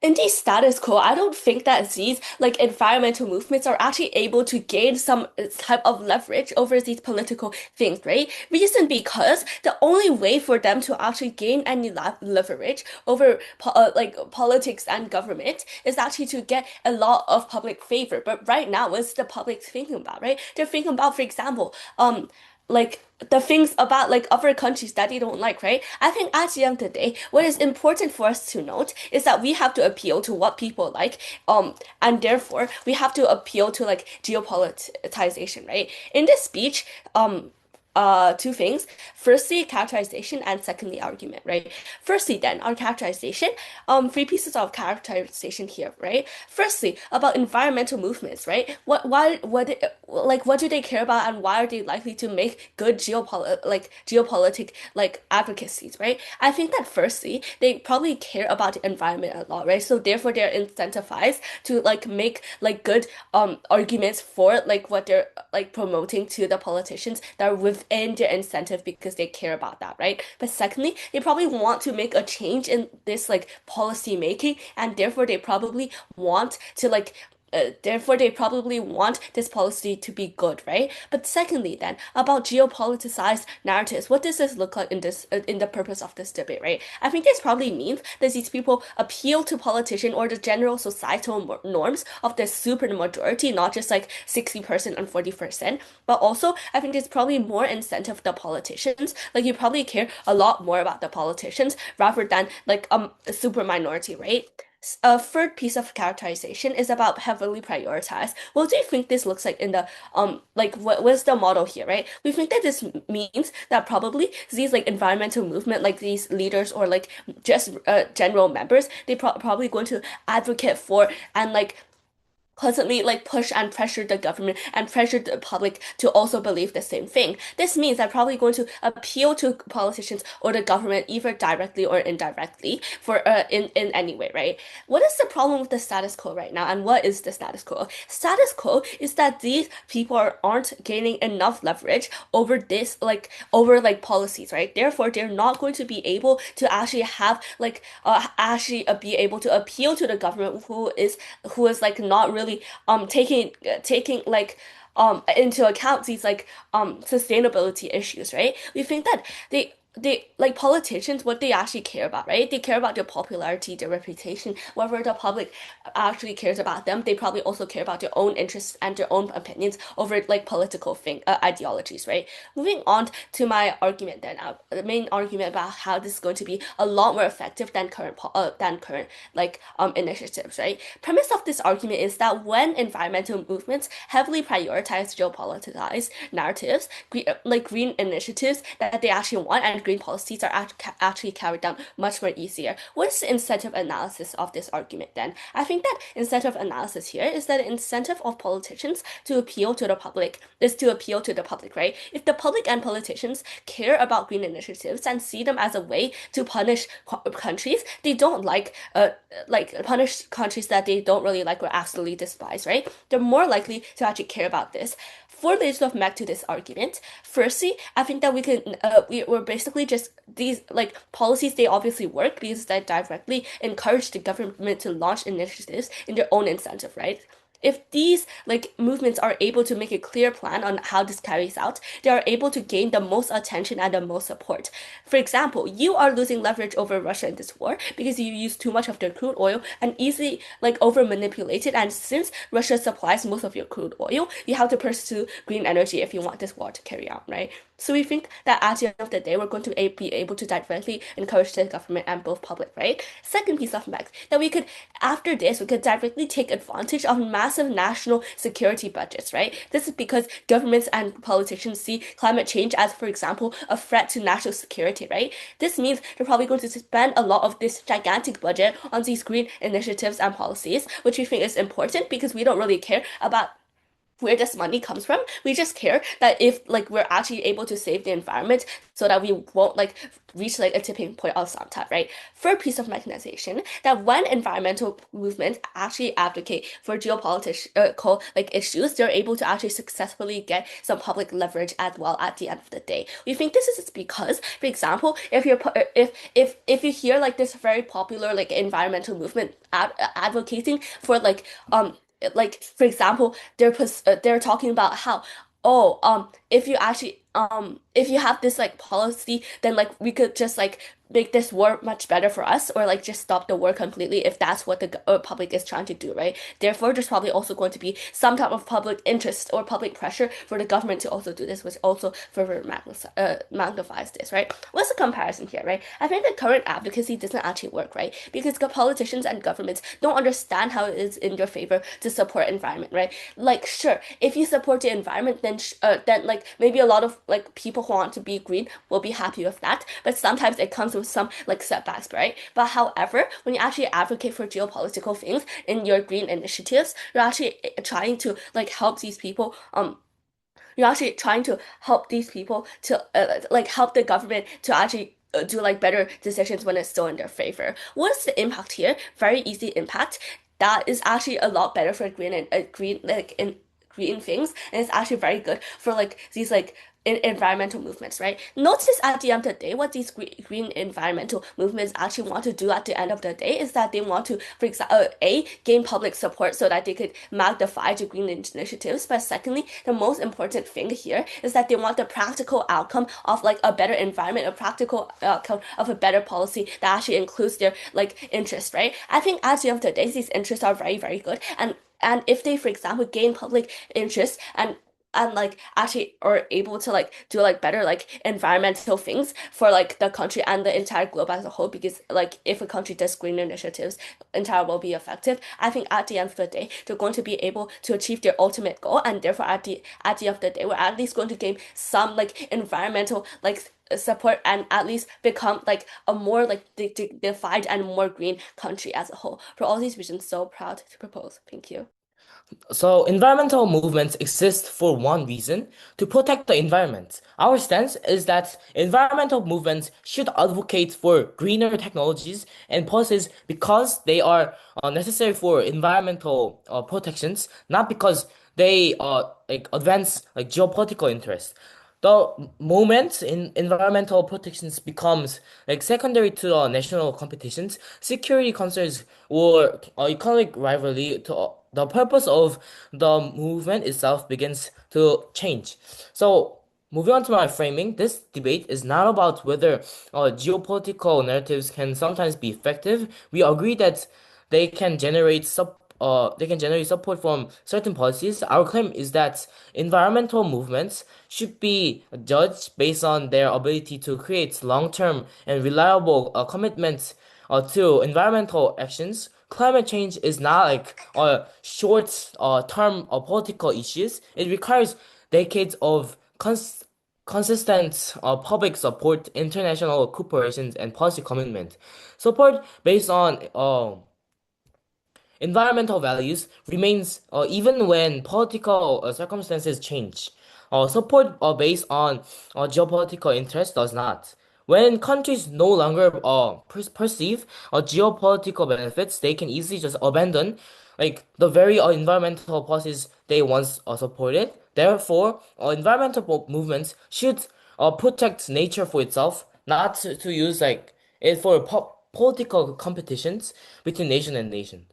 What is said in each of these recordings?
In the status quo, I don't think that these like environmental movements are actually able to gain some type of leverage over these political things, right? Reason because the only way for them to actually gain any leverage over like politics and government is actually to get a lot of public favor. But right now, what's the public thinking about, right? They're thinking about, for example, like the things about like other countries that they don't like, right? I think at the end of the day, what is important for us to note is that we have to appeal to what people like, and therefore we have to appeal to like geopoliticization, right? In this speech, two things. Firstly, characterization, and secondly, argument, right? Firstly, then, our characterization, three pieces of characterization here, right? Firstly, about environmental movements, right? What do they care about, and why are they likely to make good geopolitic like advocacies, right? I think that firstly, they probably care about the environment a lot, right? So therefore, they're incentivized to like make like good arguments for like what they're like promoting to the politicians that are within their incentive because they care about that, right? But secondly, they probably want to make a change in this like policy making, and therefore they probably want to like therefore, they probably want this policy to be good, right? But secondly, then about geopoliticized narratives, what does this look like in this in the purpose of this debate, right? I think this probably means that these people appeal to politicians or the general societal norms of the super majority, not just like 60% and 40%, but also I think there's probably more incentive the politicians. Like you probably care a lot more about the politicians rather than like a super minority, right? A third piece of characterization is about heavily prioritized. What do you think this looks like in the like what's the model here, right? We think that this means that probably these like environmental movement, like these leaders or like just general members, they probably going to advocate for and like constantly like push and pressure the government and pressure the public to also believe the same thing. This means they're probably going to appeal to politicians or the government either directly or indirectly for in any way, right? What is the problem with the status quo right now, and what is the status quo? Status quo is that these people aren't gaining enough leverage over this like over like policies, right? Therefore, they're not going to be able to actually have like be able to appeal to the government who is like not really taking like into account these like sustainability issues, right? We think that they like politicians what they actually care about, right? They care about their popularity, their reputation, whether the public actually cares about them. They probably also care about their own interests and their own opinions over like political ideologies, right? Moving on to my argument then, the main argument about how this is going to be a lot more effective than current like initiatives, right? Premise of this argument is that when environmental movements heavily prioritize geopoliticized narratives, like green initiatives that they actually want and green policies are actually carried down much more easier. What is the incentive analysis of this argument then? I think that incentive analysis here is that the incentive of politicians to appeal to the public is to appeal to the public, right? If the public and politicians care about green initiatives and see them as a way to punish countries they don't like punish countries that they don't really like or absolutely despise, right? They're more likely to actually care about this. For layers of back to this argument, firstly, I think that we're basically just these like policies. They obviously work because they directly encourage the government to launch initiatives in their own incentive, right? If these like movements are able to make a clear plan on how this carries out, they are able to gain the most attention and the most support. For example, you are losing leverage over Russia in this war because you use too much of their crude oil and easily like over manipulate it. And since Russia supplies most of your crude oil, you have to pursue green energy if you want this war to carry on, right? So we think that at the end of the day, we're going to be able to directly encourage the government and both public, right? Second piece of fact that we could, after this, we could directly take advantage of massive national security budgets, right? This is because governments and politicians see climate change as, for example, a threat to national security, right? This means they're probably going to spend a lot of this gigantic budget on these green initiatives and policies, which we think is important because we don't really care about where this money comes from. We just care that if like we're actually able to save the environment so that we won't like reach like a tipping point of some type, right? Third piece of mechanization, that when environmental movements actually advocate for geopolitical like issues, they're able to actually successfully get some public leverage as well at the end of the day. We think this is because, for example, if you hear like this very popular like environmental movement advocating for like for example they're talking about how if you actually if you have this like policy, then like we could just like make this war much better for us, or like just stop the war completely if that's what the public is trying to do, right? Therefore there's probably also going to be some type of public interest or public pressure for the government to also do this, which also further magnifies this, right? What's the comparison here, right? I think the current advocacy doesn't actually work, right? Because the politicians and governments don't understand how it is in your favor to support environment, right? Like, sure, if you support the environment, then like maybe a lot of like people who want to be green will be happy with that, but sometimes it comes with some like setbacks, right? But however, when you actually advocate for geopolitical things in your green initiatives, you're actually trying to like help these people you're actually trying to help these people to like help the government to actually do like better decisions when it's still in their favor. What's the impact here? Very easy impact. That is actually a lot better for green and green like in green things, and it's actually very good for like these like environmental movements, right? Notice at the end of the day, what these green environmental movements actually want to do at the end of the day is that they want to, for example, gain public support so that they could magnify the green initiatives. But secondly, the most important thing here is that they want the practical outcome of like a better environment, a practical outcome of a better policy that actually includes their like interest, right? I think at the end of the day, these interests are very, very good. And if they, for example, gain public interest and like actually are able to like do like better like environmental things for like the country and the entire globe as a whole, because like if a country does green initiatives, entire will be effective. I think at the end of the day they're going to be able to achieve their ultimate goal, and therefore at the end of the day we're at least going to gain some like environmental like support and at least become like a more like defined and more green country as a whole. For all these reasons, so proud to propose. Thank you. So, environmental movements exist for one reason, to protect the environment. Our stance is that environmental movements should advocate for greener technologies and policies because they are necessary for environmental protections, not because they like advance like geopolitical interests. The moment in environmental protections becomes like secondary to national competitions, security concerns, or economic rivalry, to the purpose of the movement itself begins to change. So, moving on to my framing, this debate is not about whether geopolitical narratives can sometimes be effective. We agree that they can generate support from certain policies. Our claim is that environmental movements should be judged based on their ability to create long-term and reliable commitments to environmental actions. Climate change is not like a short term political issues. It requires decades of consistent public support, international cooperation, and policy commitment. Support based on environmental values remains even when political circumstances change. Support based on geopolitical interest does not. When countries no longer perceive geopolitical benefits, they can easily just abandon like the very environmental policies they once supported. Therefore, environmental movements should protect nature for itself, not to use like it for political competitions between nation and nation.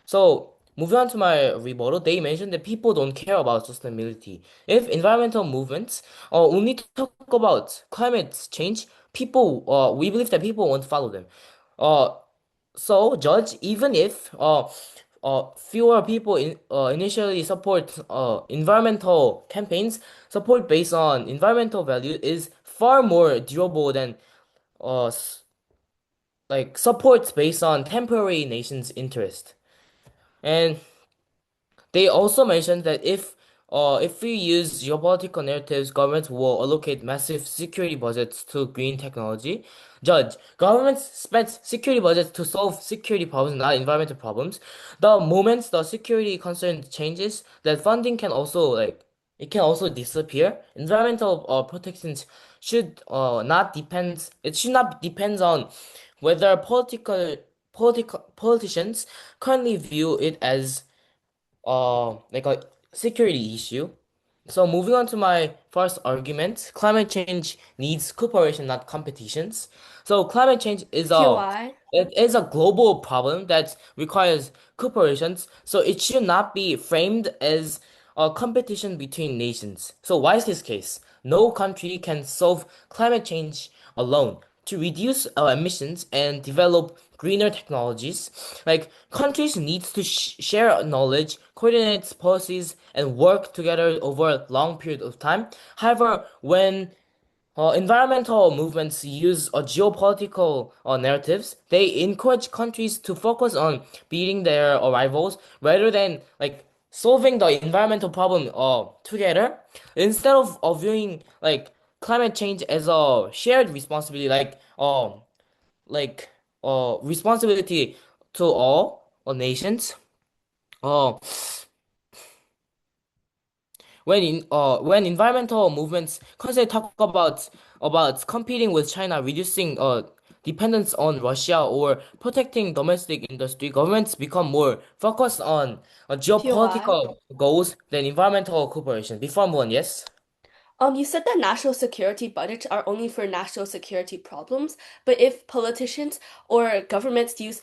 So, moving on to my rebuttal, they mentioned that people don't care about sustainability. If environmental movements only talk about climate change, we believe that people won't follow them. Uh, so, judge, even if fewer people initially support environmental campaigns, support based on environmental value is far more durable than uh, s- like support based on temporary nation's interest. And they also mentioned that if if we use geopolitical narratives, governments will allocate massive security budgets to green technology. Judge, governments spend security budgets to solve security problems, not environmental problems. The moment the security concern changes, that funding can also it can also disappear. Environmental protections should not depend. It should not depend on whether political politicians currently view it as like a security issue. So moving on to my first argument, climate change needs cooperation, not competitions. So climate change is a TY. it is a global problem that requires cooperations. So it should not be framed as a competition between nations. So why is this case? No country can solve climate change alone. To reduce our emissions and develop greener technologies, like countries need to share knowledge, coordinate policies, and work together over a long period of time. However, when environmental movements use geopolitical narratives. They encourage countries to focus on beating their rivals rather than solving the environmental problem together. Instead of viewing climate change as a shared responsibility, like responsibility to all nations. Uh, when environmental movements constantly talk about competing with China, reducing dependence on Russia or protecting domestic industry, governments become more focused on TY. geopolitical goals than environmental cooperation. Before I move on, yes. You said that national security budgets are only for national security problems, but if politicians or governments use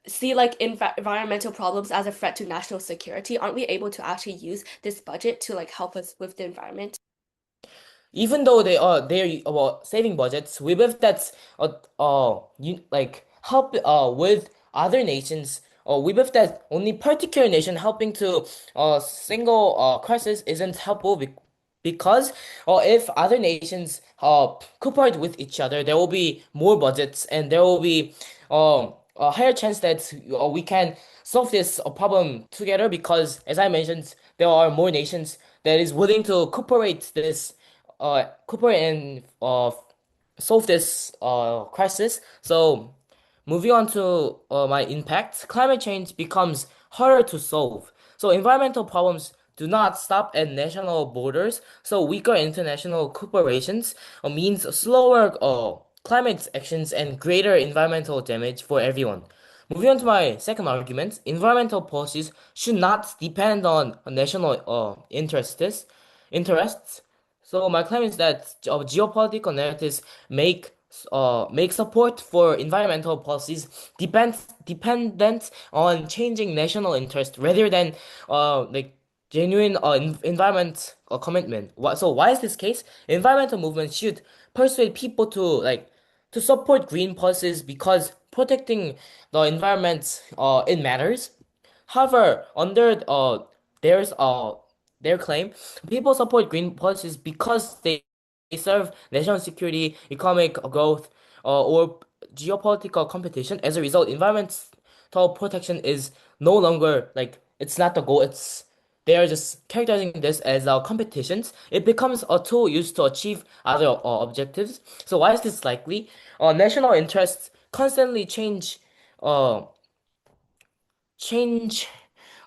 see like environmental problems as a threat to national security, aren't we able to actually use this budget to like help us with the environment? Even though they're about saving budgets, we believe that you help with other nations. We believe that only particular nation helping to single crisis isn't helpful because if other nations cooperate with each other, there will be more budgets and there will be a higher chance that we can solve this problem together because as I mentioned, there are more nations that is willing to cooperate and solve this crisis. So, moving on to my impact, climate change becomes harder to solve. So, environmental problems do not stop at national borders. So, weaker international cooperations means slower climate actions and greater environmental damage for everyone. Moving on to my second argument, environmental policies should not depend on national interests. So my claim is that geopolitical narratives make support for environmental policies dependent on changing national interest rather than genuine environment commitment. So why is this case? Environmental movements should persuade people to support green policies because protecting the environment it matters. However, under there's their claim, people support green policies because they serve national security, economic growth, or geopolitical competition. As a result, environmental protection is no longer it's not the goal. It's they are just characterizing this as competitions. It becomes a tool used to achieve other objectives. So why is this likely? National interests constantly uh, change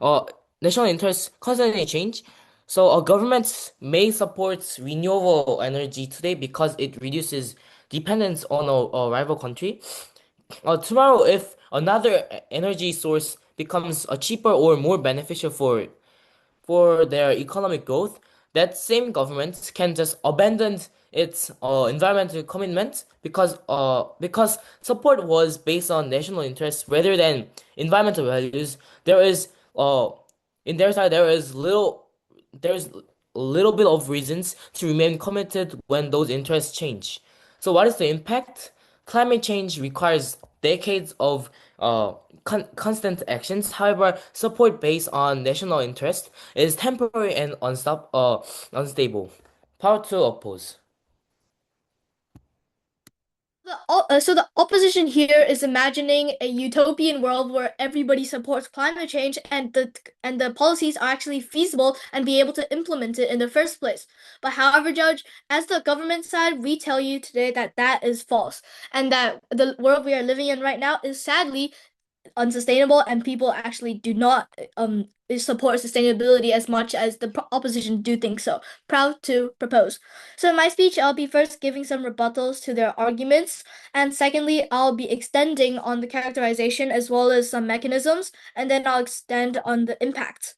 uh, national interests constantly change. So governments may support renewable energy today because it reduces dependence on a rival country. Tomorrow, if another energy source becomes cheaper or more beneficial for their economic growth, that same government can just abandon its environmental commitment because support was based on national interests rather than environmental values. There is in their side there's a little bit of reasons to remain committed when those interests change. So what is the impact? Climate change requires decades of constant actions. However, support based on national interest is temporary and unstable. Power to oppose. So the opposition here is imagining a utopian world where everybody supports climate change and the policies are actually feasible and be able to implement it in the first place. But however, Judge, as the government side, we tell you today that that is false and that the world we are living in right now is sadly unsustainable and people actually do not support sustainability as much as the opposition do think so. Proud to propose. So in my speech, I'll be first giving some rebuttals to their arguments, and secondly, I'll be extending on the characterization as well as some mechanisms, and then I'll extend on the impact.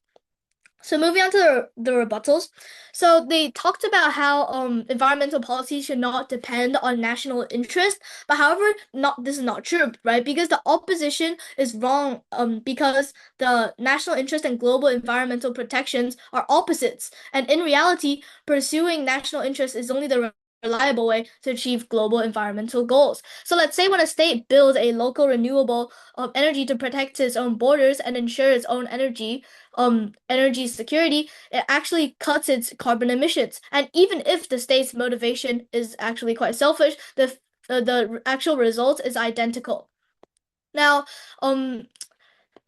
So moving on to the rebuttals. So they talked about how environmental policy should not depend on national interest, but however, not this is not true, right? Because the opposition is wrong because the national interest and global environmental protections are opposites. And in reality, pursuing national interest is only the reliable way to achieve global environmental goals. So let's say when a state builds a local renewable energy to protect its own borders and ensure its own energy security, it actually cuts its carbon emissions. And even if the state's motivation is actually quite selfish, the actual result is identical. Now,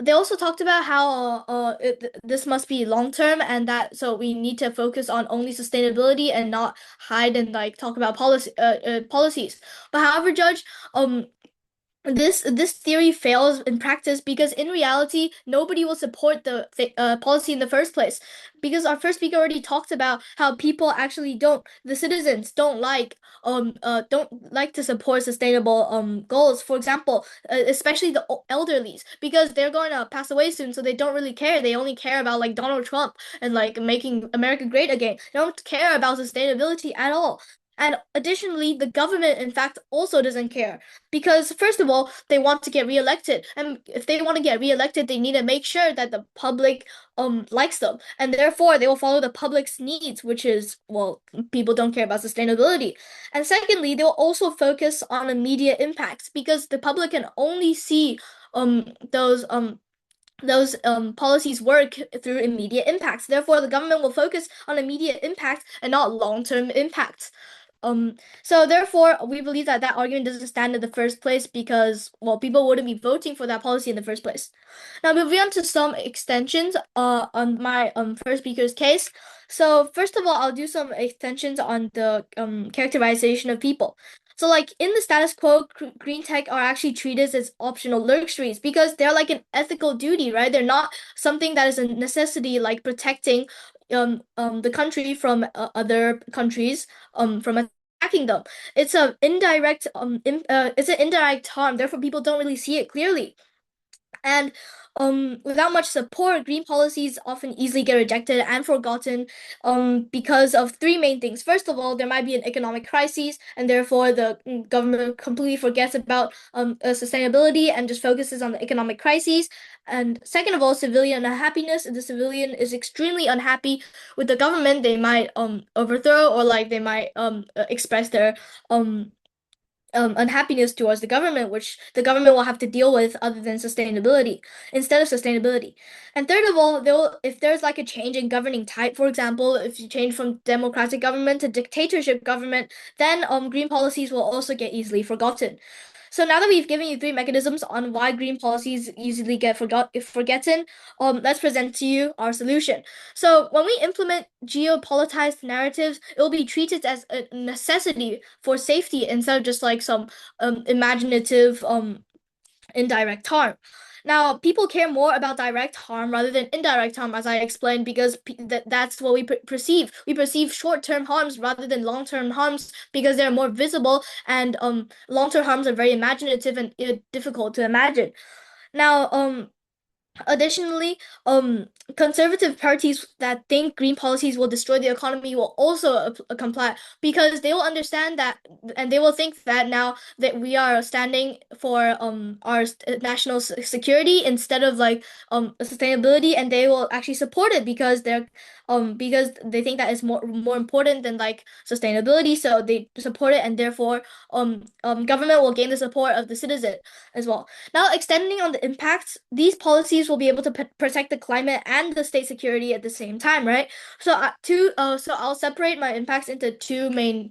they also talked about how this must be long term and that so we need to focus on only sustainability and not hide and like talk about policies. But however, Judge, this theory fails in practice because in reality nobody will support the policy in the first place because our first speaker already talked about how people actually don't the citizens don't like to support sustainable goals, for example, especially the elderlies because they're going to pass away soon, so they don't really care. They only care about like Donald Trump and like making America great again. They don't care about sustainability at all. And additionally, the government, in fact, also doesn't care because, first of all, they want to get reelected. And if they want to get reelected, they need to make sure that the public likes them. And therefore, they will follow the public's needs, which is, well, people don't care about sustainability. And secondly, they'll also focus on immediate impacts because the public can only see those policies work through immediate impacts. Therefore, the government will focus on immediate impact and not long-term impacts. Um, so therefore, we believe that that argument doesn't stand in the first place because, well, people wouldn't be voting for that policy in the first place. Now, moving on to some extensions on my first speaker's case. So first of all, I'll do some extensions on the characterization of people. So like in the status quo, green tech are actually treated as optional luxuries because they're like an ethical duty, right? They're not something that is a necessity like protecting the country from other countries from attacking them. It's an indirect harm, therefore people don't really see it clearly. And without much support, green policies often easily get rejected and forgotten because of three main things. First of all, there might be an economic crisis, and therefore the government completely forgets about sustainability and just focuses on the economic crises. And second of all, civilian unhappiness. If the civilian is extremely unhappy with the government, they might overthrow or like they might express their unhappiness towards the government, which the government will have to deal with other than sustainability, instead of sustainability. And third of all, if there's like a change in governing type, for example, if you change from democratic government to dictatorship government, then green policies will also get easily forgotten. So now that we've given you three mechanisms on why green policies easily get forgotten, let's present to you our solution. So when we implement geopolitized narratives, it will be treated as a necessity for safety instead of just like some imaginative indirect harm. Now, people care more about direct harm rather than indirect harm, as I explained, because that's what we perceive. We perceive short-term harms rather than long-term harms because they're more visible, and long-term harms are very imaginative and difficult to imagine. Now, additionally, conservative parties that think green policies will destroy the economy will also comply because they will understand that and they will think that now that we are standing for our national security instead of like sustainability, and they will actually support it because they think that is more important than like sustainability, so they support it, and therefore government will gain the support of the citizen as well. Now, extending on the impacts, these policies will be able to protect the climate and the state security at the same time, right? So, so I'll separate my impacts into two main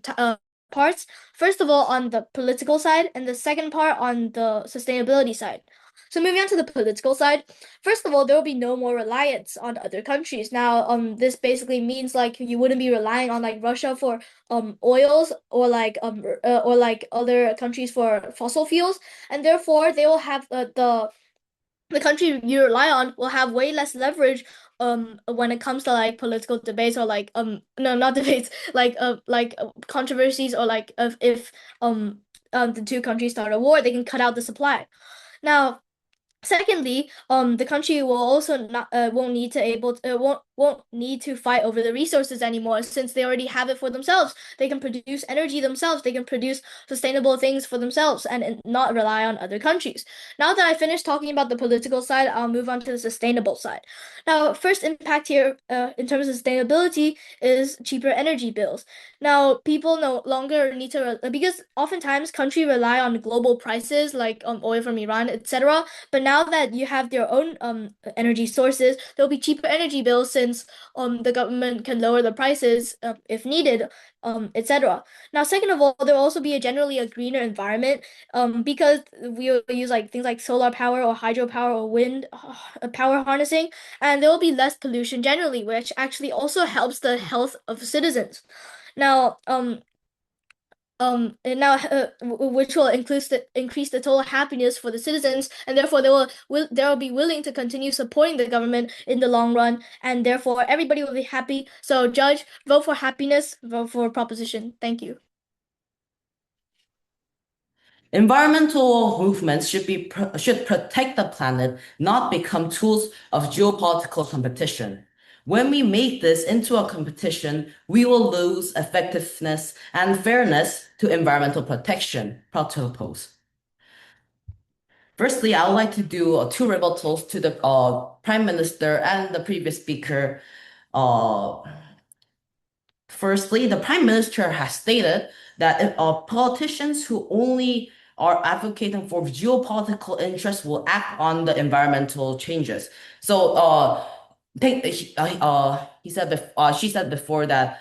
parts. First of all, on the political side, and the second part on the sustainability side. So moving on to the political side, first of all, there will be no more reliance on other countries. Now, this basically means like you wouldn't be relying on like Russia for oils or like other countries for fossil fuels, and therefore they will have the country you rely on will have way less leverage when it comes to like political debates or like no, not debates, controversies, or like if the two countries start a war, they can cut out the supply. Now, secondly, the country will also not won't need to fight over the resources anymore, since they already have it for themselves. They can produce energy themselves. They can produce sustainable things for themselves and not rely on other countries. Now that I finished talking about the political side, I'll move on to the sustainable side. Now, first impact here, in terms of sustainability, is cheaper energy bills. Now, people no longer need to because oftentimes country rely on global prices like oil from Iran, etc. But now that you have their own energy sources, there'll be cheaper energy bills since the government can lower the prices if needed, etc. Now, second of all, there'll also be generally a greener environment because we will use like things like solar power or hydropower or wind power harnessing, and there will be less pollution generally, which actually also helps the health of citizens. Now, which will increase the total happiness for the citizens, and therefore they will be willing to continue supporting the government in the long run, and therefore everybody will be happy. So, judge, vote for happiness, vote for proposition. Thank you. Environmental movements should protect the planet, not become tools of geopolitical competition. When we make this into a competition, we will lose effectiveness and fairness to environmental protection. Protocols. Firstly, I would like to do two rebuttals to the Prime Minister and the previous speaker. Uh, Firstly, the Prime Minister has stated that if, politicians who only are advocating for geopolitical interests will act on the environmental changes. So, she said before that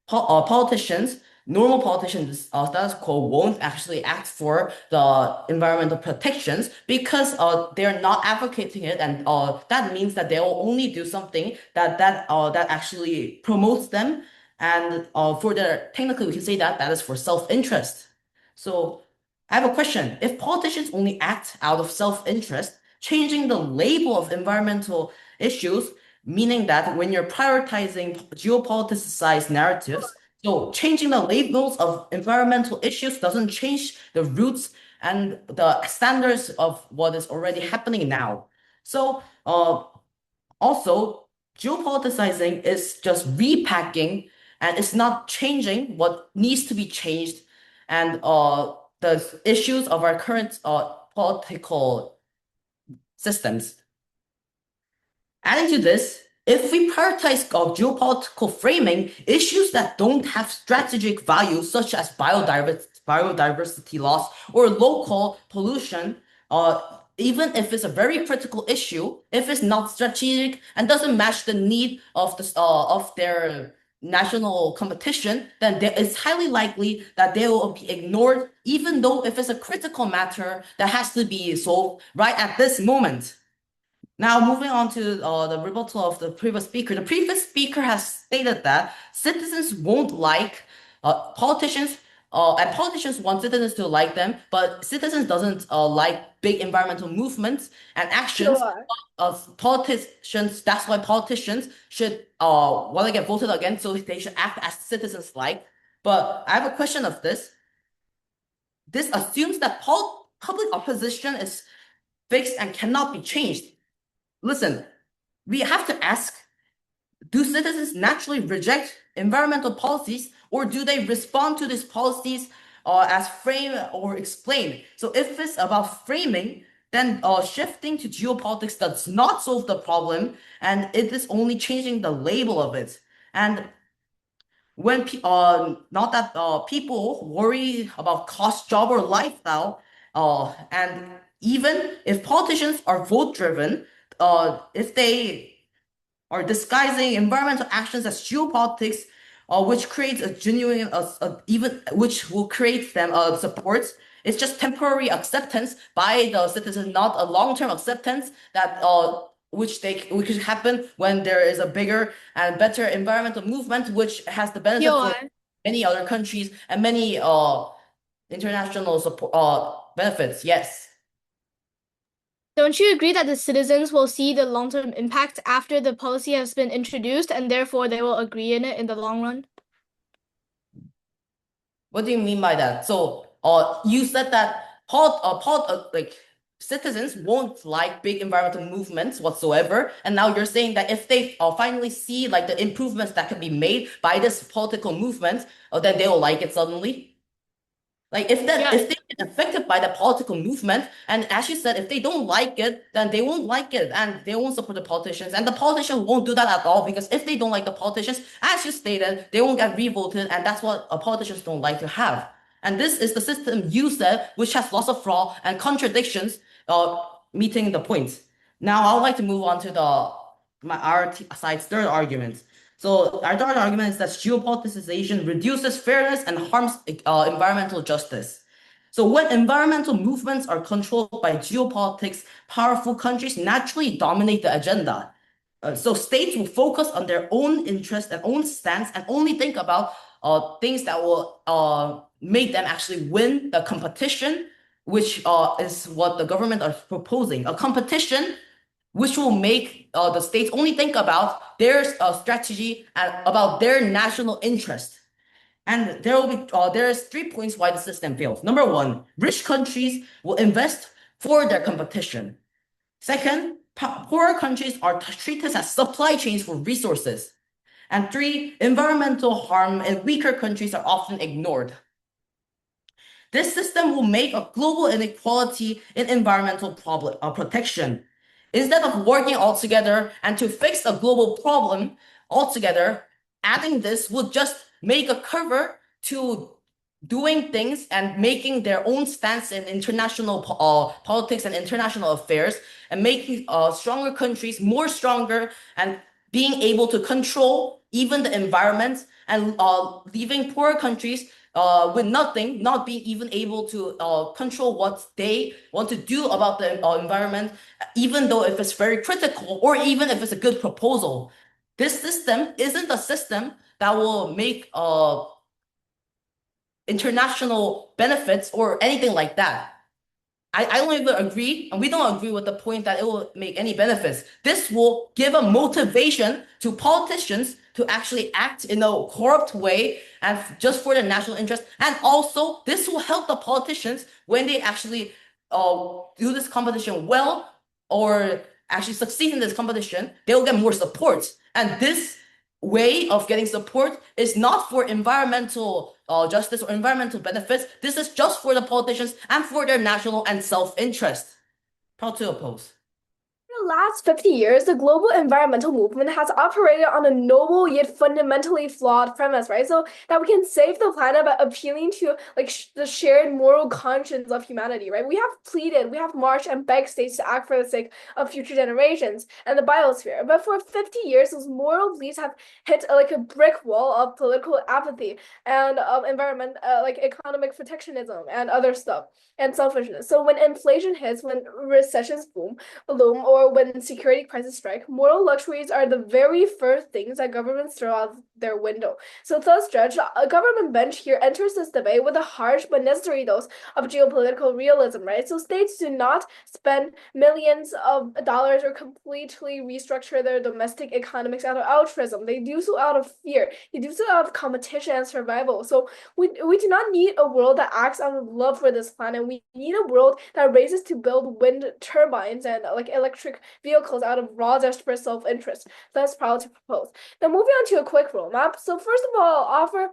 politicians, normal politicians, status quo, won't actually act for the environmental protections because they're not advocating it, and that means that they will only do something that actually promotes them, and for the technically we can say that that is for self-interest. So I have a question. If politicians only act out of self-interest, changing the label of environmental issues, meaning that when you're prioritizing geopoliticized narratives, so changing the labels of environmental issues doesn't change the roots and the standards of what is already happening now. So also, geopoliticizing is just repacking, and it's not changing what needs to be changed, and the issues of our current political systems. Adding to this, if we prioritize geopolitical framing, issues that don't have strategic value, such as biodiversity loss or local pollution, even if it's a very critical issue, if it's not strategic and doesn't match the need of their national competition, then it's highly likely that they will be ignored, even though if it's a critical matter that has to be solved right at this moment. Now, moving on to the rebuttal of the previous speaker. The previous speaker has stated that citizens won't like politicians, and politicians want citizens to like them, but citizens doesn't like big environmental movements and actions Sure. of politicians. That's why politicians should, when they get voted against, so they should act as citizens like. But I have a question of this. This assumes that public opposition is fixed and cannot be changed. Listen, we have to ask, do citizens naturally reject environmental policies, or do they respond to these policies as frame or explain? So if it's about framing, then shifting to geopolitics does not solve the problem, and it is only changing the label of it. And when not that people worry about cost, job, or lifestyle, and even if politicians are vote driven, if they are disguising environmental actions as geopolitics, which creates a genuine, even which will create them support. It's just temporary acceptance by the citizen, not a long-term acceptance that which could happen when there is a bigger and better environmental movement, which has the benefit for POI. many other countries and many international support benefits. Yes. Don't you agree that the citizens will see the long-term impact after the policy has been introduced and therefore they will agree in it in the long run? What do you mean by that? So, you said that like citizens won't like big environmental movements whatsoever, and now you're saying that if they finally see like the improvements that can be made by this political movement, then they will like it suddenly. Like if they get affected by the political movement, and as you said, if they don't like it, then they won't like it and they won't support the politicians. And the politicians won't do that at all because if they don't like the politicians, as you stated, they won't get revoted, and that's what politicians don't like to have. And this is the system you said, which has lots of flaw and contradictions, meeting the point. Now I would like to move on to our side's third argument. So our third argument is that geopoliticization reduces fairness and harms environmental justice. So when environmental movements are controlled by geopolitics, powerful countries naturally dominate the agenda. So states will focus on their own interest and own stance and only think about things that will make them actually win the competition, which is what the government are proposing. A competition which will make the states only think about their strategy and about their national interest. And there will be there's 3 points why the system fails. Number one, rich countries will invest for their competition. Second, poorer countries are treated as supply chains for resources. And three, environmental harm in weaker countries are often ignored. This system will make a global inequality in environmental protection. Instead of working all together and to fix a global problem altogether, adding this would just make a cover to doing things and making their own stance in international politics and international affairs and making stronger countries more stronger and being able to control even the environment and leaving poorer countries with nothing, not being even able to control what they want to do about the environment, even though if it's very critical or even if it's a good proposal. This system isn't a system that will make international benefits or anything like that. I don't even agree, and we don't agree with the point that it will make any benefits. This will give a motivation to politicians to actually act in a corrupt way and just for their national interest. And also, this will help the politicians when they actually do this competition well or actually succeed in this competition, they will get more support. And this way of getting support is not for environmental justice or environmental benefits. This is just for the politicians and for their national and self-interest. Proud to oppose. In the last 50 years, the global environmental movement has operated on a noble yet fundamentally flawed premise, right? So that we can save the planet by appealing to like the shared moral conscience of humanity, right? We have pleaded, we have marched and begged states to act for the sake of future generations and the biosphere. But for 50 years, those moral beliefs have hit like a brick wall of political apathy and environment, like economic protectionism and other stuff and selfishness. So when inflation hits, when recessions bloom, or when security crises strike, moral luxuries are the very first things that governments throw out their window. So thus, Judge, a government bench here enters this debate with a harsh but necessary dose of geopolitical realism, right? So states do not spend millions of dollars or completely restructure their domestic economics out of altruism. They do so out of fear. They do so out of competition and survival. So we do not need a world that acts out of love for this planet. We need a world that races to build wind turbines and like electric vehicles out of raw desperate self-interest. That's proud to propose. Now moving on to a quick roadmap. So first of all, I'll offer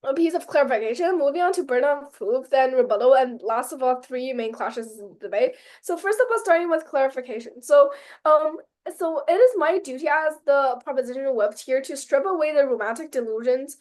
a piece of clarification, moving on to burden of proof, then rebuttal, and last of all, three main clashes in the debate. So first of all, starting with clarification. So So it is my duty as the proposition whip here to strip away the romantic delusions,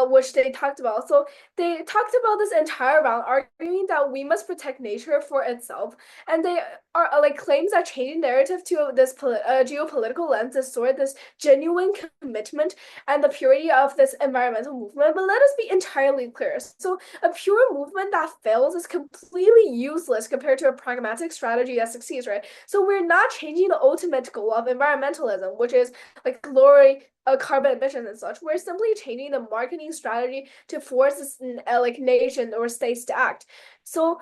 which they talked about. So they talked about this entire round, arguing that we must protect nature for itself, and they are like claims that changing narrative to this geopolitical lens distort this genuine commitment and the purity of this environmental movement. But let us be entirely clear. So a pure movement that fails is completely useless compared to a pragmatic strategy that succeeds, right? So we're not changing the ultimate goal of environmentalism, which is like lowering carbon emissions and such. We're simply changing the marketing strategy to force this like nation or states to act. So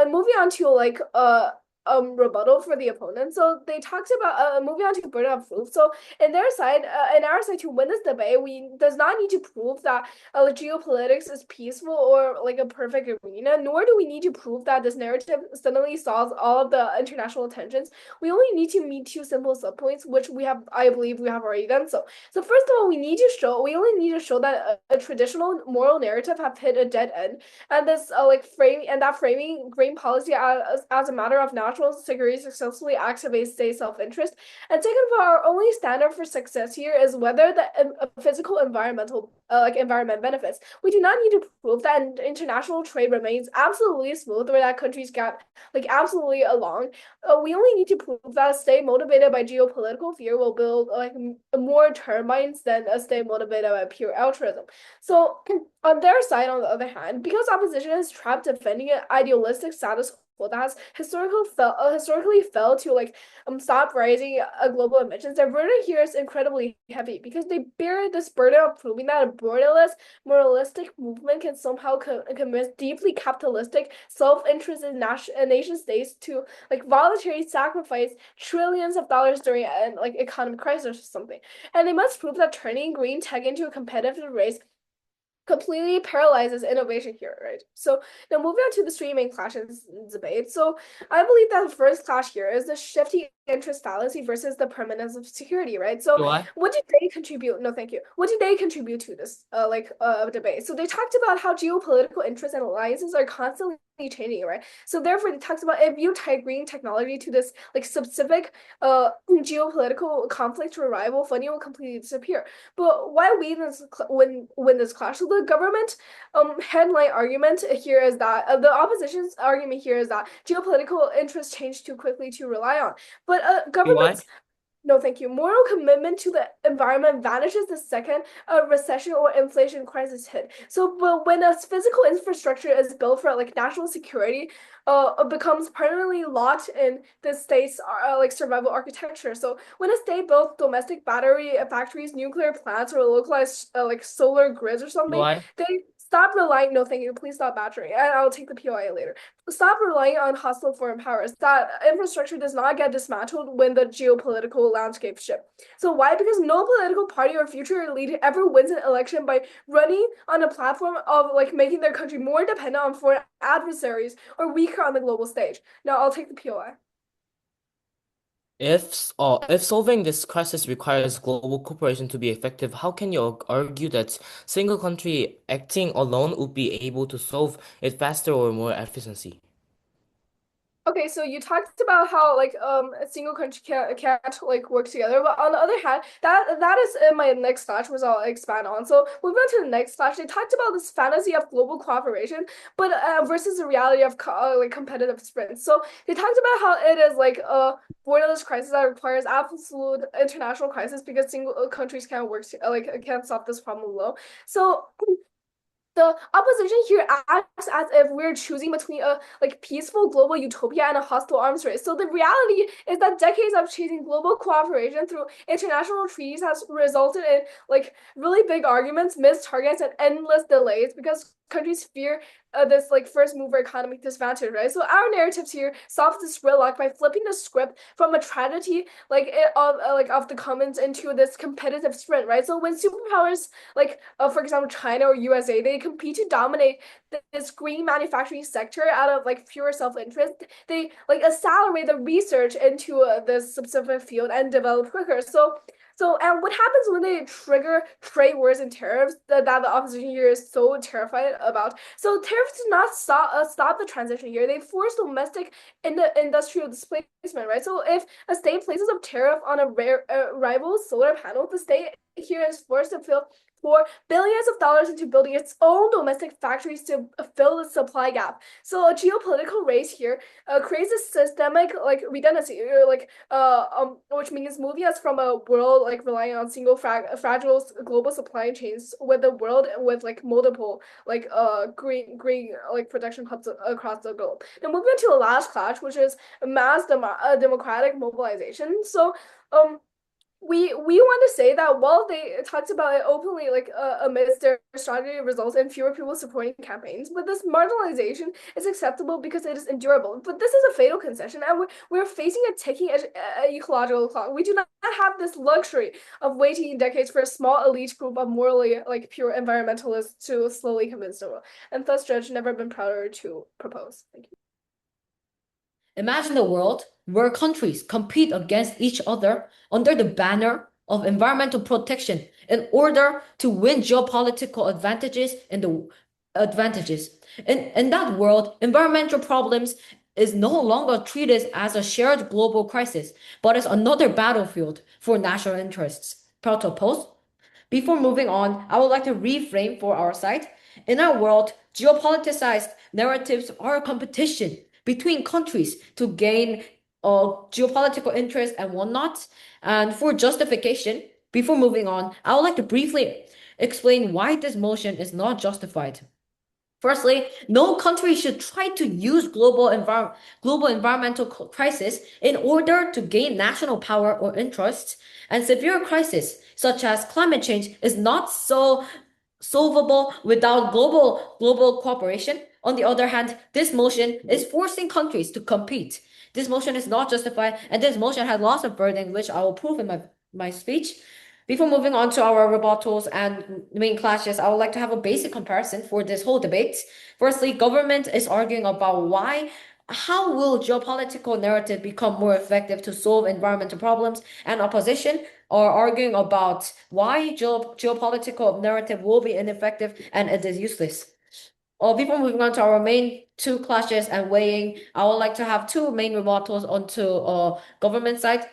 moving on to rebuttal for the opponent. So they talked about moving on to burden of proof. So in our side to win this debate, we does not need to prove that geopolitics is peaceful or like a perfect arena, nor do we need to prove that this narrative suddenly solves all of the international tensions. We only need to meet two simple subpoints, which I believe we have already done so. So first of all, we only need to show that a traditional moral narrative have hit a dead end, and this framing grain policy as a matter of national security successfully activates state self-interest. And second of all, our only standard for success here is whether the physical environment benefits. We do not need to prove that international trade remains absolutely smooth or that countries get like absolutely along. We only need to prove that a state motivated by geopolitical fear will build like more turbines than a state motivated by pure altruism. So on their side, on the other hand, because opposition is trapped defending an idealistic status quo that has historically failed to stop rising global emissions, their burden here is incredibly heavy because they bear this burden of proving that a borderless, moralistic movement can somehow commit deeply capitalistic, self-interested nation states to like voluntarily sacrifice trillions of dollars during an like economic crisis or something. And they must prove that turning green tech into a competitive race completely paralyzes innovation here, right? So now moving on to the three main clashes debate. So I believe that the first clash here is the shifty interest fallacy versus the permanence of security, right? So Why? what did they contribute? No, thank you. What did they contribute to this debate? So they talked about how geopolitical interests and alliances are constantly changing, right? So therefore they talked about if you tie green technology to this like specific geopolitical conflict or rival, funding will completely disappear. But why win this clash? So the government headline argument here is that the opposition's argument here is that geopolitical interests change too quickly to rely on. But Why? governments no, thank you. Moral commitment to the environment vanishes the second a recession or inflation crisis hit. So, but when a physical infrastructure is built for like national security, it becomes permanently locked in the state's like survival architecture. So, when a state builds domestic battery factories, nuclear plants, or localized like solar grids or something, Why? they stop relying. No, thank you. Please stop battery, and I'll take the POA later. Stop relying on hostile foreign powers. That infrastructure does not get dismantled when the geopolitical landscape shifts. So why? Because no political party or future leader ever wins an election by running on a platform of like making their country more dependent on foreign adversaries or weaker on the global stage. Now I'll take the POI. If solving this crisis requires global cooperation to be effective, how can you argue that single country acting alone would be able to solve it faster or more efficiency? Okay, so you talked about how like a single country can't like work together, but on the other hand, that is in my next slash, which I'll expand on. So moving on to the next slash, they talked about this fantasy of global cooperation, but versus the reality of like competitive sprints. So they talked about how it is like a borderless crisis that requires absolute international crisis because single countries can't can't solve this problem alone. So the opposition here acts as if we're choosing between a like peaceful global utopia and a hostile arms race. So the reality is that decades of chasing global cooperation through international treaties has resulted in like really big arguments, missed targets, and endless delays because countries fear this like first mover economic disadvantage, right? So our narratives here solve this gridlock by flipping the script from a tragedy of the commons into this competitive sprint, right? So when superpowers for example China or USA, they compete to dominate this green manufacturing sector out of like pure self-interest. They like accelerate the research into this specific field and develop quicker. So So, and what happens when they trigger trade wars and tariffs that the opposition here is so terrified about? So, tariffs do not stop the transition here. They force domestic in the industrial displacement, right? So, if a state places a tariff on a rival solar panel, the state here is forced to pour billions of dollars into building its own domestic factories to fill the supply gap. So, a geopolitical race here creates a systemic like redundancy, which means moving us from a world like relying on single fragile global supply chains with a world with like multiple like green like production hubs across the globe. Now moving to the last clash, which is democratic mobilization. So we want to say that while they talked about it openly, like amidst their strategy results in fewer people supporting campaigns, but this marginalization is acceptable because it is endurable. But this is a fatal concession, and we're facing a ticking ecological clock. We do not have this luxury of waiting decades for a small elite group of morally like pure environmentalists to slowly convince the world. And thus, Judge never been prouder to propose. Thank you. Imagine a world where countries compete against each other under the banner of environmental protection in order to win geopolitical advantages and the advantages. In that world, environmental problems is no longer treated as a shared global crisis, but as another battlefield for national interests. Proud to oppose? Before moving on, I would like to reframe for our side. In our world, geopoliticized narratives are a competition between countries to gain geopolitical interest and whatnot. And for justification, before moving on, I would like to briefly explain why this motion is not justified. Firstly, no country should try to use global environmental crisis in order to gain national power or interests. And severe crisis, such as climate change, is not so solvable without global cooperation. On the other hand, this motion is forcing countries to compete. This motion is not justified, and this motion has lots of burden, which I will prove in my speech. Before moving on to our rebuttals and main clashes, I would like to have a basic comparison for this whole debate. Firstly, government is arguing about how will geopolitical narrative become more effective to solve environmental problems, and opposition are arguing about why geopolitical narrative will be ineffective and it is useless. Before moving on to our main two clashes and weighing, I would like to have two main rebuttals onto government side.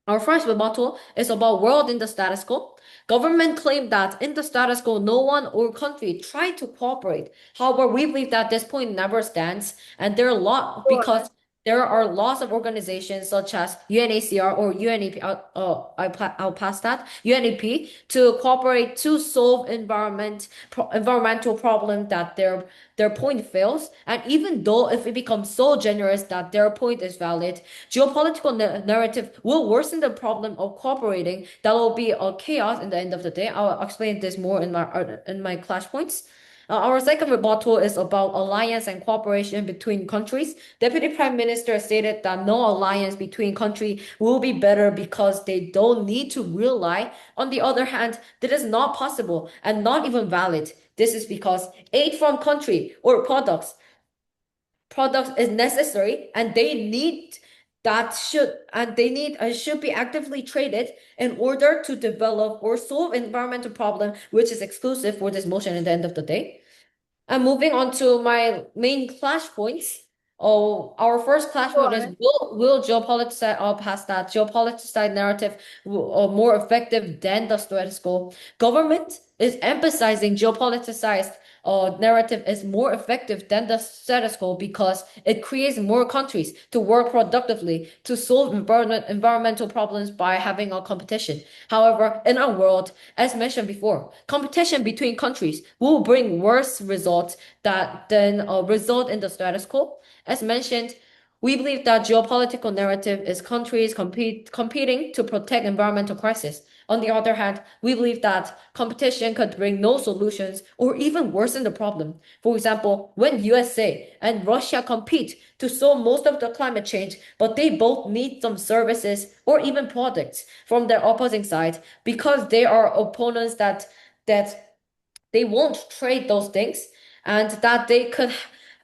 Our first rebuttal is about world in the status quo. Government claimed that in the status quo, no one or country tried to cooperate. However, we believe that this point never stands, and there are a lot because there are lots of organizations such as UNHCR or UNEP. I'll pass that UNEP to cooperate to solve environmental problem that their point fails. And even though if it becomes so generous that their point is valid, geopolitical narrative will worsen the problem of cooperating. That will be a chaos in the end of the day. I'll explain this more in my clash points. Our second rebuttal is about alliance and cooperation between countries. Deputy Prime Minister stated that no alliance between countries will be better because they don't need to rely. On the other hand, that is not possible and not even valid. This is because aid from country or products is necessary and should be actively traded in order to develop or solve environmental problem, which is exclusive for this motion at the end of the day. And moving on to my main clash points. Oh, our first clash point is will geopoliticize, I'll pass that, geopoliticized narrative more effective than the status quo. Government is emphasizing geopoliticized narrative is more effective than the status quo because it creates more countries to work productively to solve environmental problems by having a competition. However, in our world, as mentioned before, competition between countries will bring worse results than result in the status quo. As mentioned, we believe that geopolitical narrative is countries competing to protect environmental crisis. On the other hand, we believe that competition could bring no solutions or even worsen the problem. For example, when USA and Russia compete to solve most of the climate change, but they both need some services or even products from their opposing side because they are opponents that they won't trade those things and that they could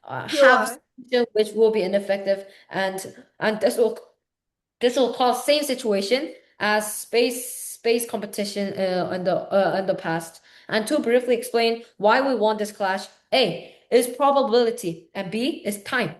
have which will be ineffective and this will cause same situation as space competition in the past. And to briefly explain why we won this clash, A is probability and B is time.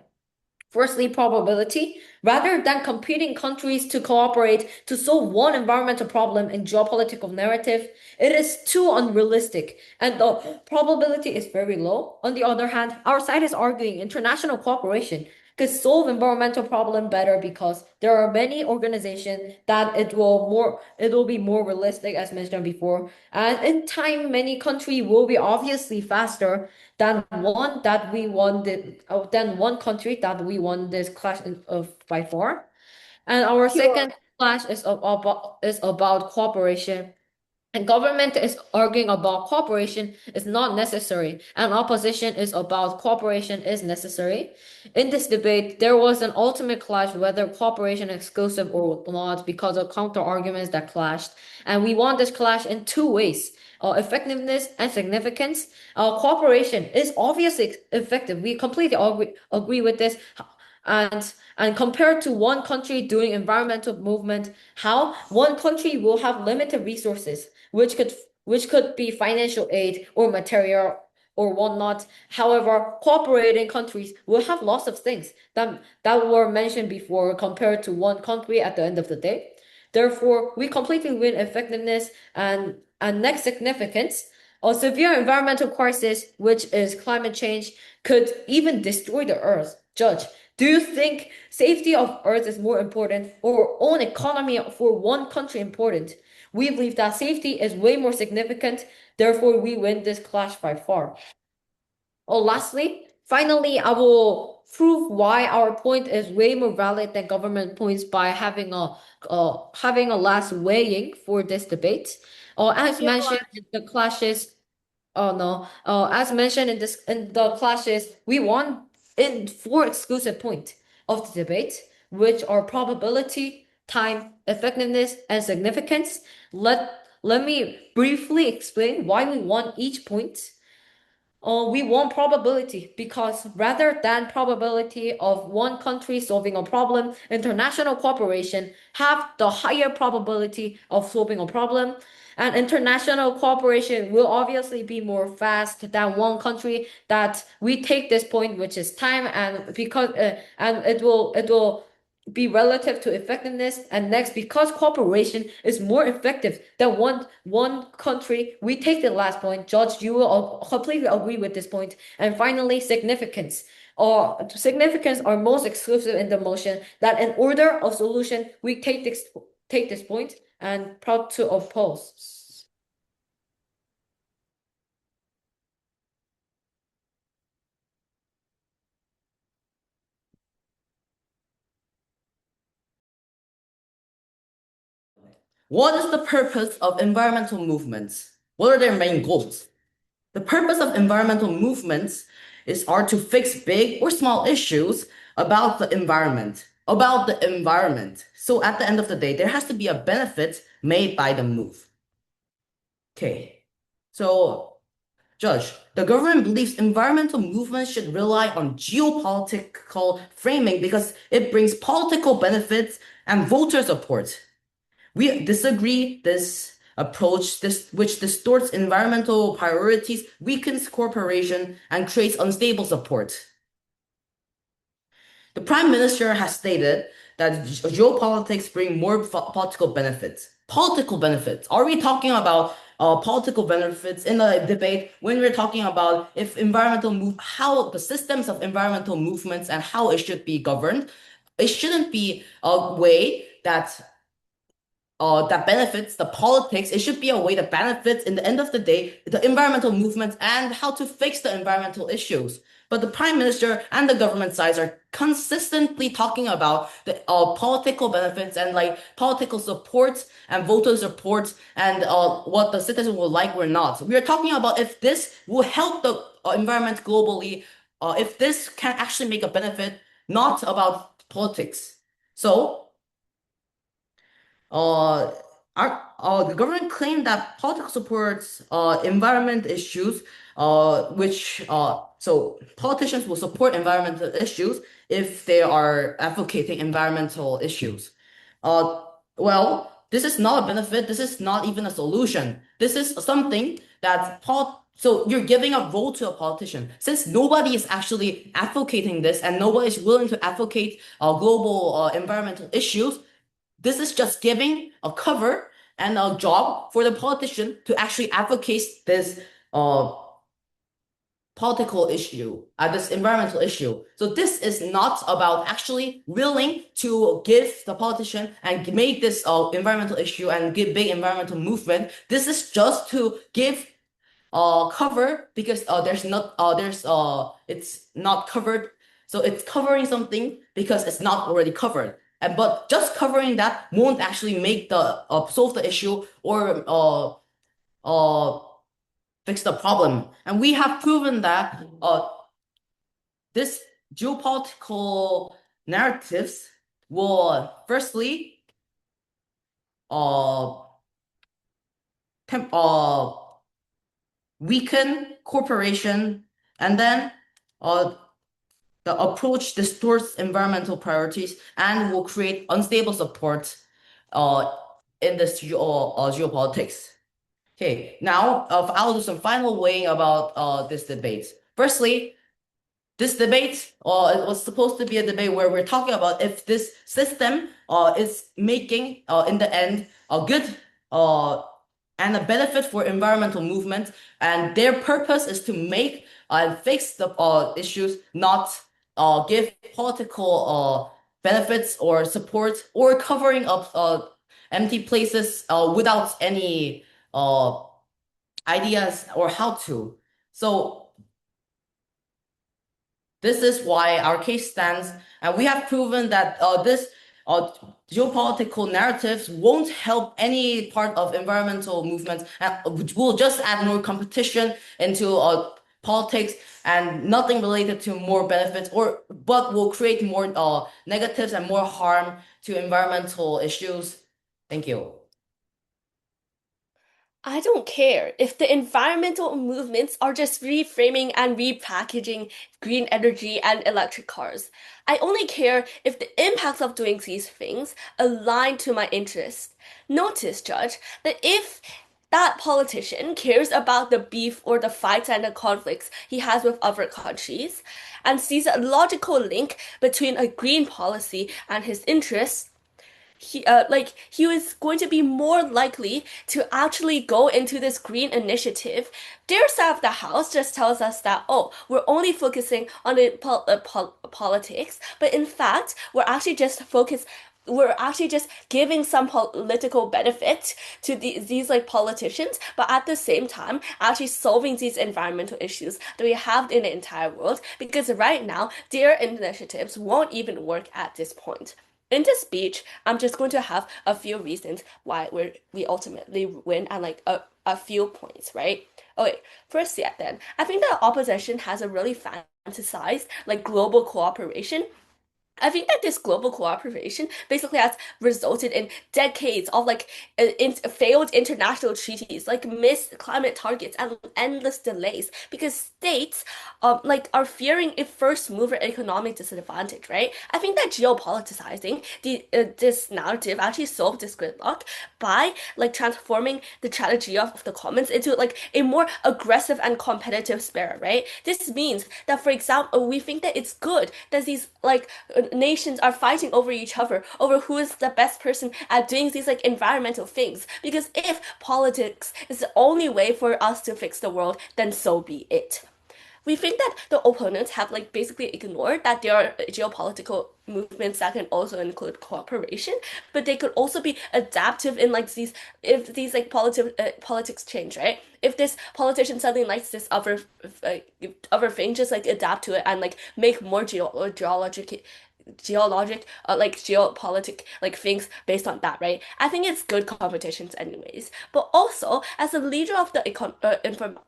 Firstly, probability. Rather than competing countries to cooperate to solve one environmental problem in geopolitical narrative, it is too unrealistic, and the probability is very low. On the other hand, our side is arguing international cooperation could solve environmental problem better because there are many organizations that it will be more realistic as mentioned before. And in time, many countries will be obviously faster than one country that we won this clash of by far. And our second clash is about cooperation. And government is arguing about cooperation is not necessary, and opposition is about cooperation is necessary. In this debate, there was an ultimate clash whether cooperation is exclusive or not because of counter arguments that clashed. And we won this clash in two ways. Effectiveness and significance. Cooperation is obviously effective. We completely agree with this. And compared to one country doing environmental movement, how one country will have limited resources, which could be financial aid or material or whatnot. However, cooperating countries will have lots of things that were mentioned before compared to one country at the end of the day. Therefore, we completely win effectiveness and next significance. A severe environmental crisis, which is climate change, could even destroy the earth. Judge, do you think safety of earth is more important or own economy for one country important? We believe that safety is way more significant, therefore we win this clash by far. Finally, I will prove why our point is way more valid than government points by having a last weighing for this debate. As mentioned in the clashes, oh no, as mentioned in the clashes, we won in four exclusive points of the debate, which are probability, time, effectiveness, and significance. Let me briefly explain why we won each point. We want probability because rather than probability of one country solving a problem, international cooperation have the higher probability of solving a problem. And international cooperation will obviously be more fast than one country that we take this point, which is time, and because and it will be relative to effectiveness. And next, because cooperation is more effective than one country, we take the last point. Judge, you will completely agree with this point. And finally, significance. Or significance are most exclusive in the motion that in order of solution, we take this point and proud to oppose. What is the purpose of environmental movements? What are their main goals? The purpose of environmental movements are to fix big or small issues about the environment. So at the end of the day, there has to be a benefit made by the move. Okay, so Judge, the government believes environmental movements should rely on geopolitical framing because it brings political benefits and voter support. We disagree this approach, which distorts environmental priorities, weakens cooperation, and creates unstable support. The Prime Minister has stated that geopolitics bring more political benefits. Political benefits. Are we talking about political benefits in the debate when we're talking about if how the systems of environmental movements and how it should be governed? It shouldn't be a way that benefits the politics. It should be a way that benefits, in the end of the day, the environmental movements and how to fix the environmental issues. But the Prime Minister and the government sides are consistently talking about the political benefits and like political support and voter support and what the citizens will like or not. We are talking about if this will help the environment globally, if this can actually make a benefit, not about politics. So, the government claimed that politics supports environment issues, so politicians will support environmental issues if they are advocating environmental issues. Well, this is not a benefit. This is not even a solution. This is something that so you're giving a role to a politician. Since nobody is actually advocating this and nobody is willing to advocate global environmental issues, this is just giving a cover and a job for the politician to actually advocate this political issue, this environmental issue. So this is not about actually willing to give the politician and make this environmental issue and give big environmental movement. This is just to give cover because it's not covered. So it's covering something because it's not already covered. And but just covering that won't actually make the solve the issue or fix the problem. And we have proven that this geopolitical narratives will firstly uh, weaken cooperation, and then the approach distorts environmental priorities and will create unstable support in this geopolitics. Okay, now I'll do some final weighing about this debate. Firstly, this debate it was supposed to be a debate where we're talking about if this system is making in the end a good and a benefit for environmental movement, and their purpose is to make and fix the issues, not give political benefits or support or covering up empty places without any ideas or how to. So this is why our case stands, and we have proven that this geopolitical narratives won't help any part of environmental movements, and will just add more competition into politics and nothing related to more benefits, but will create more negatives and more harm to environmental issues. Thank you. I don't care if the environmental movements are just reframing and repackaging green energy and electric cars. I only care if the impacts of doing these things align to my interests. Notice, Judge, that if that politician cares about the beef or the fights and the conflicts he has with other countries and sees a logical link between a green policy and his interests, he was going to be more likely to actually go into this green initiative. Their side of the house just tells us that, oh, we're only focusing on the politics, but in fact we're actually just giving some political benefit to these like politicians, but at the same time actually solving these environmental issues that we have in the entire world, because right now their initiatives won't even work at this point. In this speech, I'm just going to have a few reasons why we ultimately win and like a few points, right? Okay, first, yeah, then I think the opposition has a really fantasized like global cooperation. I think that this global cooperation basically has resulted in decades of like failed international treaties, like missed climate targets and endless delays because states like are fearing a first mover economic disadvantage, right? I think that geopoliticizing this narrative actually solved this gridlock by like transforming the strategy of the commons into like a more aggressive and competitive spirit, right? This means that, for example, we think that it's good that these like nations are fighting over each other over who is the best person at doing these like environmental things, because if politics is the only way for us to fix the world, then so be it. We think that the opponents have like basically ignored that there are geopolitical movements that can also include cooperation, but they could also be adaptive in like these if these like politics change, right? If this politician suddenly likes this other thing, just like adapt to it and like make more geopolitic like things based on that, right? I think it's good competitions anyways. But also as a leader of the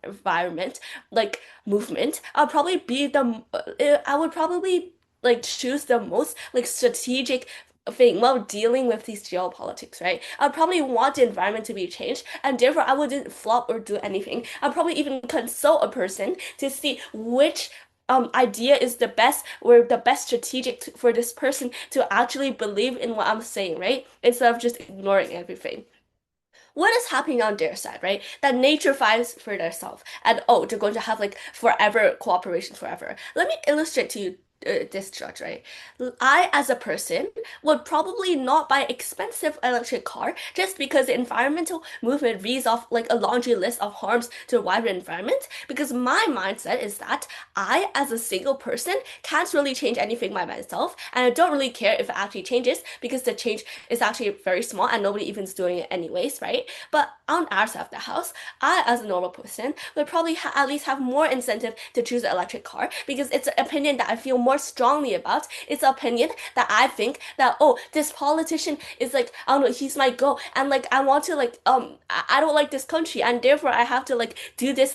environment like movement, I would probably like choose the most like strategic thing while dealing with these geopolitics, right? I'd probably want the environment to be changed, and therefore I wouldn't flop or do anything. I'd probably even consult a person to see which idea is the best or the best strategic for this person to actually believe in what I'm saying, right? Instead of just ignoring everything. What is happening on their side, right? That nature fights for themselves, and oh, they're going to have like forever cooperation forever. Let me illustrate to you this judge, right? I, as a person, would probably not buy expensive electric car just because the environmental movement reads off like a laundry list of harms to the wider environment. Because my mindset is that I, as a single person, can't really change anything by myself, and I don't really care if it actually changes because the change is actually very small and nobody even is doing it anyways, right? But on our side of the house, I, as a normal person, would probably at least have more incentive to choose an electric car because it's an opinion that I feel more strongly about. It's an opinion that I think that, oh, this politician is like, I don't know, he's my goal, and like I want to like I don't like this country, and therefore I have to like do this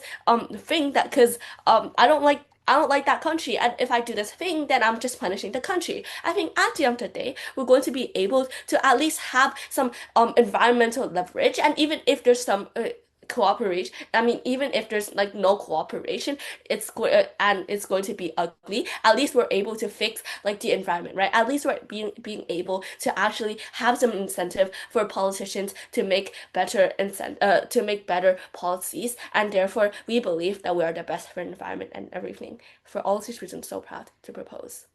thing that because I don't like that country. And if I do this thing, then I'm just punishing the country. I think at the end of the day, we're going to be able to at least have some environmental leverage. And even if there's some cooperation, I mean, even if there's like no cooperation, it's going to be ugly. At least we're able to fix like the environment, right? At least we're being able to actually have some incentive for politicians to make to make better policies, and therefore we believe that we are the best for the environment and everything. For all these reasons, so proud to propose.